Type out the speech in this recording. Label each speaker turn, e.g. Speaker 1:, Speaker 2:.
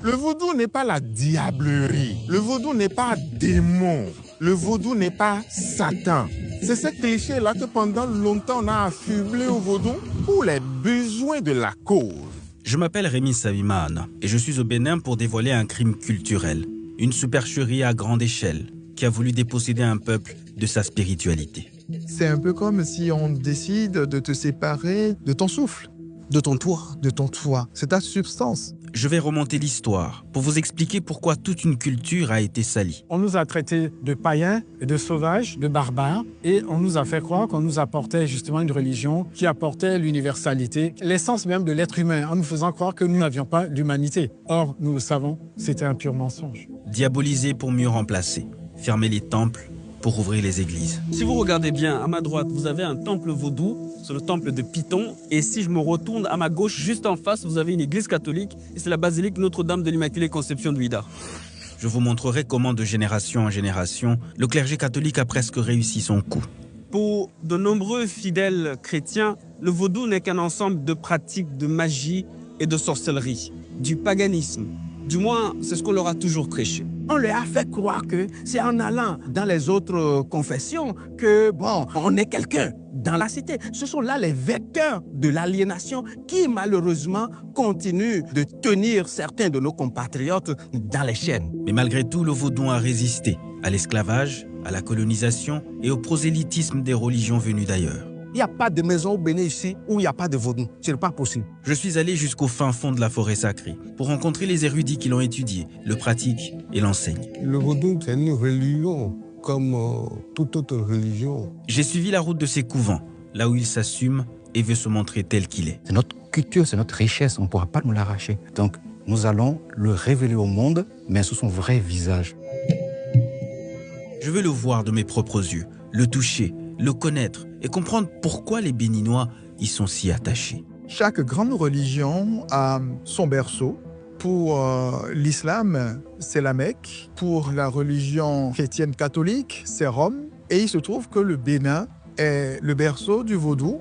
Speaker 1: Le vaudou n'est pas la diablerie. Le vaudou n'est pas démon. Le vaudou n'est pas Satan. C'est ce cliché-là que pendant longtemps on a affublé au vaudou pour les besoins de la cause.
Speaker 2: Je m'appelle Rémi Savimana et je suis au Bénin pour dévoiler un crime culturel. Une supercherie à grande échelle qui a voulu déposséder un peuple de sa spiritualité.
Speaker 3: C'est un peu comme si on décide de te séparer de ton souffle,
Speaker 4: De ton toit.
Speaker 3: de ton toit. C'est ta substance.
Speaker 2: Je vais remonter l'histoire pour vous expliquer pourquoi toute une culture a été salie.
Speaker 5: On nous a traités de païens, de sauvages, de barbares, et on nous a fait croire qu'on nous apportait justement une religion qui apportait l'universalité, l'essence même de l'être humain, en nous faisant croire que nous n'avions pas d'humanité. Or, nous le savons, c'était un pur mensonge.
Speaker 2: Diaboliser pour mieux remplacer. Fermer les temples pour ouvrir les églises.
Speaker 4: Si vous regardez bien, à ma droite, vous avez un temple vaudou, c'est le temple de Python. Et si je me retourne à ma gauche, juste en face, vous avez une église catholique, et c'est la basilique Notre-Dame de l'Immaculée Conception de Ouidah.
Speaker 2: Je vous montrerai comment de génération en génération, le clergé catholique a presque réussi son coup.
Speaker 4: Pour de nombreux fidèles chrétiens, le vaudou n'est qu'un ensemble de pratiques de magie et de sorcellerie, du paganisme. Du moins, c'est ce qu'on leur a toujours prêché.
Speaker 6: On leur a fait croire que c'est en allant dans les autres confessions que, bon, on est quelqu'un dans la cité. Ce sont là les vecteurs de l'aliénation qui, malheureusement, continuent de tenir certains de nos compatriotes dans les chaînes.
Speaker 2: Mais malgré tout, le vaudou a résisté à l'esclavage, à la colonisation et au prosélytisme des religions venues d'ailleurs.
Speaker 6: Il n'y a pas de maison au Bénin ici où il n'y a pas de vaudou. Ce n'est pas possible.
Speaker 2: Je suis allé jusqu'au fin fond de la forêt sacrée pour rencontrer les érudits qui l'ont étudié, le pratiquent et l'enseignent.
Speaker 7: Le vaudou, c'est une religion comme toute autre religion.
Speaker 2: J'ai suivi la route de ces couvents, là où il s'assume et veut se montrer tel qu'il est.
Speaker 8: C'est notre culture, c'est notre richesse, on ne pourra pas nous l'arracher. Donc, nous allons le révéler au monde, mais sous son vrai visage.
Speaker 2: Je veux le voir de mes propres yeux, le toucher, le connaître et comprendre pourquoi les Béninois y sont si attachés.
Speaker 3: Chaque grande religion a son berceau. Pour l'islam, c'est la Mecque. Pour la religion chrétienne catholique, c'est Rome. Et il se trouve que le Bénin est le berceau du vaudou.